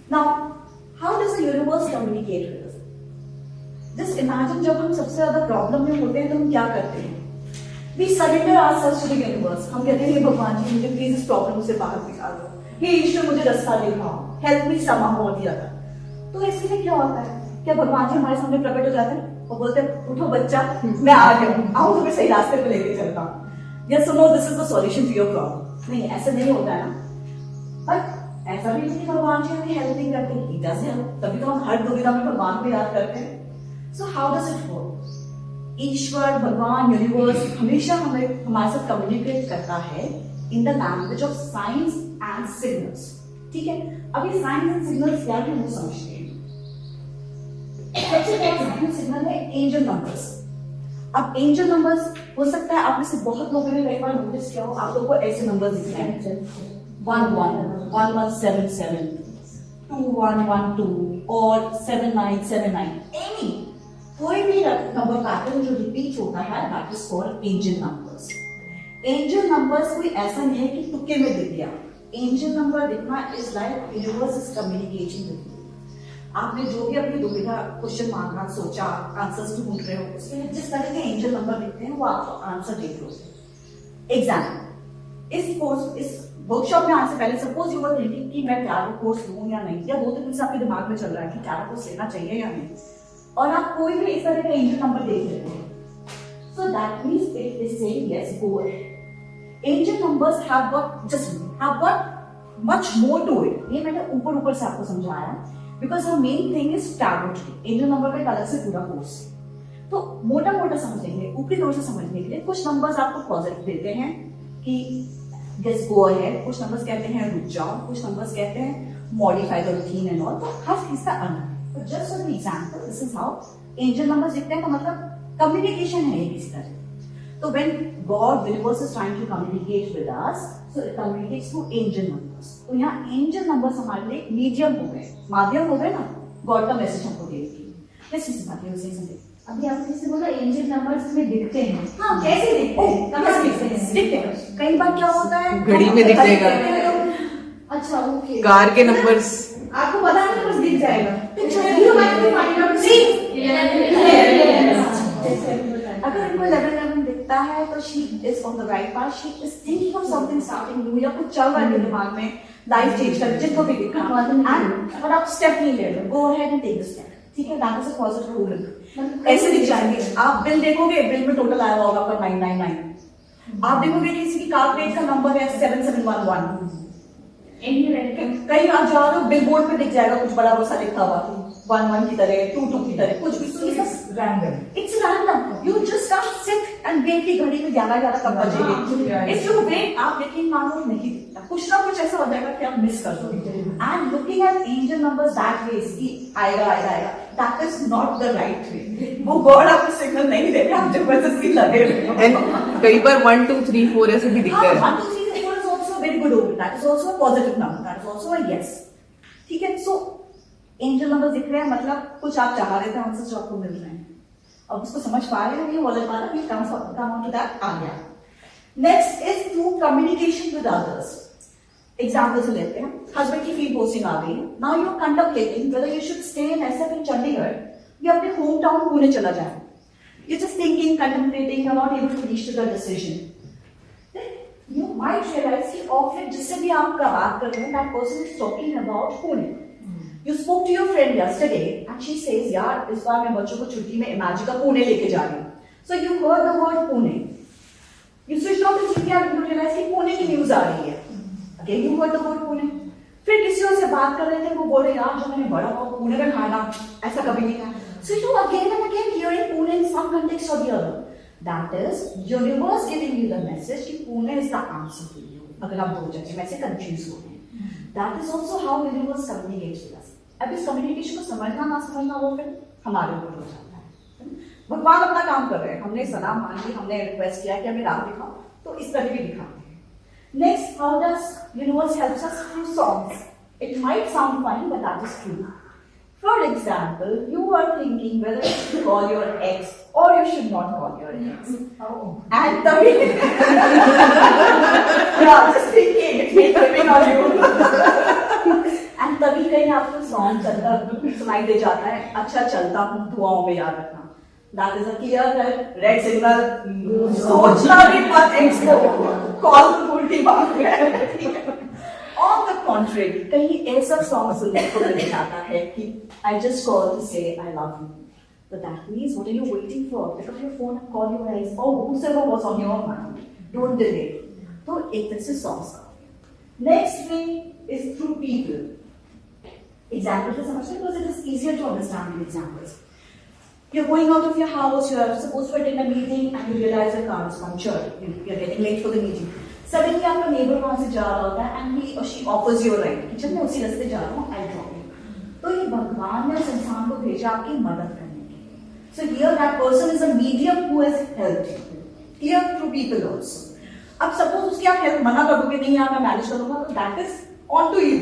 Now, how does the universe communicate with us? Just imagine जब हम सबसे ज्यादा प्रॉब्लम में होते हैं तो हम क्या करते हैं? We surrender ourselves to the universe. हम कहते हैं हे भगवान जी मुझे प्लीज इस प्रॉब्लम से बाहर निकाल दो, हे ईश्वर मुझे रास्ता दिखाओ, help me somehow or the other. तो इसके लिए क्या होता है? क्या भगवान जी हमारे सामने प्रकट हो जाते हैं और बोलते हैं उठो बच्चा मैं आ गया हूँ, आओ तुम्हें सही रास्ते पे लेके चलता हूँ, yes or no this is the solution to your problem? नहीं, ऐसा नहीं होता है ना। बट ऐसा भी नहीं भगवान जी हमें हेल्प नहीं करते, he does help, तभी तो हम हर दुविधा में भगवान को याद करते हैं। So how does it work? ईश्वर, भगवान, यूनिवर्स हमेशा हमें हमारे साथ कम्युनिकेट करता है in the language of science and signals. ठीक है, अब ये साइंस एंड सिग्नल्स क्या है वो समझते हैं। सबसे पहला साइंस सिग्नल है एंजल नंबर्स। अब एंजल नंबर्स हो सकता है आप में से बहुत लोगों ने कई बार नोटिस किया हो, आप लोगों को ऐसे नंबर दिख रहे हैं 11 1177 2112 और 7979, एनी कोई भी नंबर पैटर्न जो रिपीट होता है that is called angel numbers. Angel numbers कोई ऐसा नहीं है कि तुक्के में दिख गया। एंजल नंबर दिखना is like universe is communication with you. आपने जो भी अपनी दुविधा क्वेश्चन मांगा, सोचा, आंसर्स ढूंढ रहे हो, उसके लिए जिस तरह के एंजल नंबर दिखते हैं वो आपको आंसर देते होते। एग्जाम्पल, इस कोर्स इस वर्कशॉप में आने से पहले सपोज यू वर थिंकिंग कि मैं टैरो कोर्स लूं या नहीं, या 2-3 दिन से आपके दिमाग में चल रहा है कि टैरो कोर्स लेना चाहिए या नहीं, और आप कोई भी इस तरह का एंजल नंबर देख रहे हो, so that means it is saying yes, go ahead. Angel numbers have got much more to it. ये मैंने ऊपर से आपको समझाया because the main thing is tarot. Angel number का एक अलग से पूरा कोर्स। तो मोटा समझने के लिए, ऊपरी तौर से समझने के लिए कुछ नंबर्स आपको पॉजिटिव देते हैं कि just go ahead, कुछ नंबर्स कहते हैं रुक जाओ, कुछ नंबर्स कहते हैं modify the routine and all। तो हर चीज का अलग। तो just for example, this is how angel numbers दिखते हैं। तो मतलब कम्युनिकेशन है ये किसी तरह। तो when God, universe is trying to communicate with us, so it communicates through angel numbers। तो यहाँ angel numbers हमारे लिए मीडियम हो गए, माध्यम हो गए ना गॉड का मैसेज हमको देने के लिए। Let's just बात उसे समझे। अभी आपने जैसे बोला एंजल नंबर्स में दिखते हैं। हाँ, कैसे दिखते हैं? कहाँ दिखते हैं? कई बार क्या होता है घड़ी में दिख जाएगा। अच्छा, ओके। कार के नंबर्स आपको पता नहीं, बस दिख जाएगा। अगर इनको 11 दिखता है तो she is on the right path, she is thinking of something starting new, या कुछ चल रहा है दिमाग में, लाइफ चेंज कर, जिनको भी दिखा एंड बट आप स्टेप नहीं ले रहे, go ahead and take the step. ठीक है, that is a positive rule. ऐसे दिख जाएंगे, आप बिल देखोगे, बिल में टोटल आया होगा आपका 999। आप देखोगे किसी की कार प्लेट का नंबर है 7711, कहीं आप जा रहे हो बिल बोर्ड पे दिख जाएगा कुछ बड़ा सा लिखा हुआ 11 की तरह, 22 की तरह, कुछ भी। It's random, you just can't sit and wait की घड़ी में 11 कब बजेगी। इफ यू वेट, आप यकीन मानो नहीं दिखता, कुछ ना कुछ ऐसा हो जाएगा कि आप मिस कर दोगे। And looking at angel numbers that way कि आएगा, that is not the right way. वो गॉड आपको सिग्नल नहीं दे रहे, आप जबरदस्ती लगे रहे हो। कई बार 1 2 3 4 ऐसे भी दिखता है। 1 2 3 4 is also very good over, that is also a positive number, that is also a yes। ठीक है, सो एंजल नंबर दिख रहे हैं मतलब कुछ आप चाह रहे थे आंसर जो आपको मिल रहे हैं। अब उसको समझ पा रहे हैं, ये बोले पा रहे हैं, कम ऑन टू दैट आ गया। Next is through communication with others. Example से लेते हैं, हस्बैंड की फी पोस्टिंग आ गई है, now you are contemplating whether you should stay in SF in Chandigarh या अपने होम टाउन पुणे चला जाए। You just thinking, contemplating, you are not able to reach to the decision. You might realize कि office जिससे भी आप बात कर रहे हैं, that person is talking about Pune. You spoke to your friend yesterday and she says, यार इस बार मैं बच्चों को छुट्टी में इमेजिका पुणे लेके जा रही हूँ। So you heard the word Pune. You switched off the TV and you realized कि पुणे की न्यूज आ रही है। Again you heard the word Pune. फिर किसी और से बात कर रहे थे, वो बोले यार जो मैंने बड़ा पाव पुणे में खाना ऐसा कभी नहीं खाया। So you again and again hearing Pune in some context or the other. That is universe giving you the message कि Pune is the answer to you। अगर आप 2 जगह में से कंफ्यूज हो गए, that is also how universe communicates with us। अब इस कम्युनिकेशन को समझना ना समझना वो फिर हमारे ऊपर हो जाता है। भगवान अपना काम कर रहे हैं, हमने सलाह मांगी, हमने रिक्वेस्ट किया कि हमें राह दिखाओ, तो इस तरह भी दिखाते हैं। Next, how does universe helps us through songs. It might sound funny but that is true. For example, you are thinking whether you should call your ex or you should not call your ex. Oh. And tabhi yeah, just thinking, it may depend on you. And कभी कहीं आपको song चलता सुनाई दे जाता है, अच्छा चलता हूँ, दुआओं में याद रखना, that is a clear red signal, सोचना भी मत एक्सको, कॉल तो उल्टी बात है, ठीक है। ऑन द कॉन्ट्रेरी, कहीं ऐसा सॉन्ग सुनने को मिल जाता है कि आई जस्ट कॉल टू से I love you, but that means what are you waiting for? Pick up your phone and call your guys, or whosoever was on your mind, don't delay. तो एक तरह से songs का next way is through people, example से समझते हैं because it is easier to understand the examples. You're going out of your house, you are supposed to attend a meeting and you realize your car is punctured, you're getting late for the meeting. Suddenly आपका neighbor वहां से जा रहा होता है and he or she offers you a ride कि जब मैं उसी रास्ते जा रहा हूँ I'll drop you. तो ये भगवान ने उस इंसान को भेजा आपकी मदद करने के लिए. So here that person is a medium who has helped you. Here through people also. अब सपोज उसकी आप हेल्प मना कर दोगे, नहीं यार मैं मैनेज करूंगा, तो that is on to you,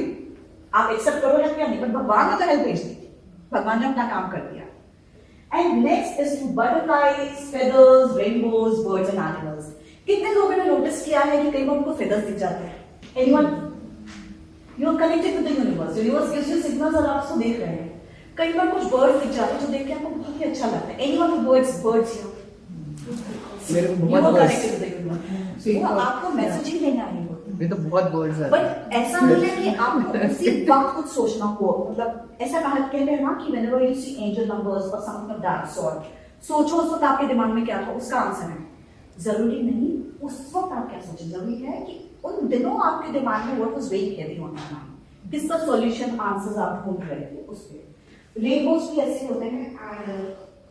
आप एक्सेप्ट करो या नहीं, बट भगवान ने तो हेल्प भेज दी, भगवान ने अपना काम कर दिया. And next is to butterflies, feathers, rainbows, birds and animals. कितने लोगों ने नोटिस किया है कि कई बार उनको फेदर्स दिख जाते हैं? Anyone? You are connected with the universe, universe gives you signals और आप उसको देख रहे हैं. कई बार कुछ बर्ड्स दिख जाते हैं जो देख के आपको बहुत ही अच्छा लगता है. Anyone who birds here? मेरे को बहुत बर्ड्स, वो आपको मैसेज ही देना है. ये तो बहुत बर्ड्स हैं. बट ऐसा नहीं है कि आपको उसी वक्त कुछ सोचना हो, मतलब ऐसा कहते हैं ना कि whenever you see angel numbers or something of that sort, सोचो उस वक्त आपके दिमाग में क्या था, उसका आंसर है. जरूरी नहीं उस वक्त आप क्या सोचें, जरूरी है कि उन दिनों आपके दिमाग में what was very heavy on your mind, किसका सॉल्यूशन आंसर्स आप ढूंढ रहे थे उस पे. रेनबोज भी ऐसे होते हैं and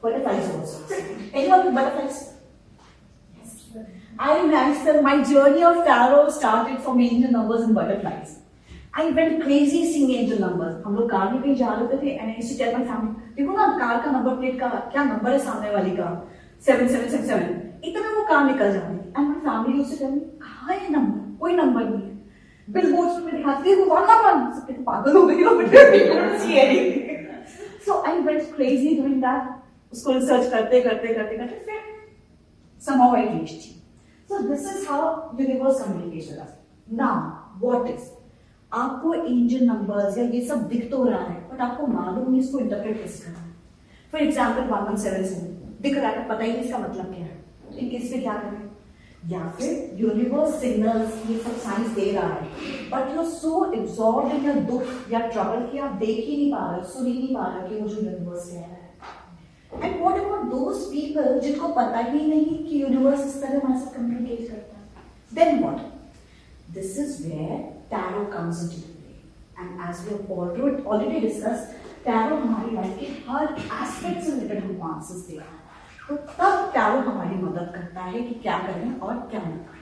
butterflies also. Anyone with butterflies? I realized that my journey of tarot started from angel numbers and butterflies. I went crazy seeing angel numbers. हम लोग कार में कहीं जा रहे थे and I used to tell my family, देखो ना car का नंबर प्लेट का क्या नंबर है सामने वाली का, 7777. इतने वो कार निकल जाती and my family used to tell me, कहाँ है नंबर? कोई नंबर नहीं है. बिलबोर्ड्स में दिखाती है वो 111. सब कहते पागल हो गई हो बेटा, we couldn't see anything. So I went crazy doing that. उसको रिसर्च करते करते करते करते फिर somehow I reached you. So this is how universe communicates with us. Now, what is? आपको एंजल नंबर्स या ये सब दिख तो रहा है, बट आपको मालूम नहीं इसको इंटरप्रेट कैसे करना है. फॉर एग्जाम्पल 1177 दिख रहा है, पता ही नहीं इसका मतलब क्या है, इनके इससे क्या करें? या फिर यूनिवर्स सिग्नल्स ये सब साइंस दे रहा है, but you so absorbed in your दुख या ट्रबल कि आप देख ही नहीं पा रहे, सुन ही नहीं पा रहे कि वो जो यूनिवर्स कह रहा है. And what about those people जिनको पता ही नहीं कि यूनिवर्स इस तरह हमारे साथ कम्युनिकेट करता है? Then what? This is where tarot comes into play. And as we have already discussed, tarot हमारी लाइफ के हर एस्पेक्ट से रिलेटेड हमको आंसर्स दे रहा है. तो तब tarot हमारी मदद करता है कि क्या करें और क्या नहीं.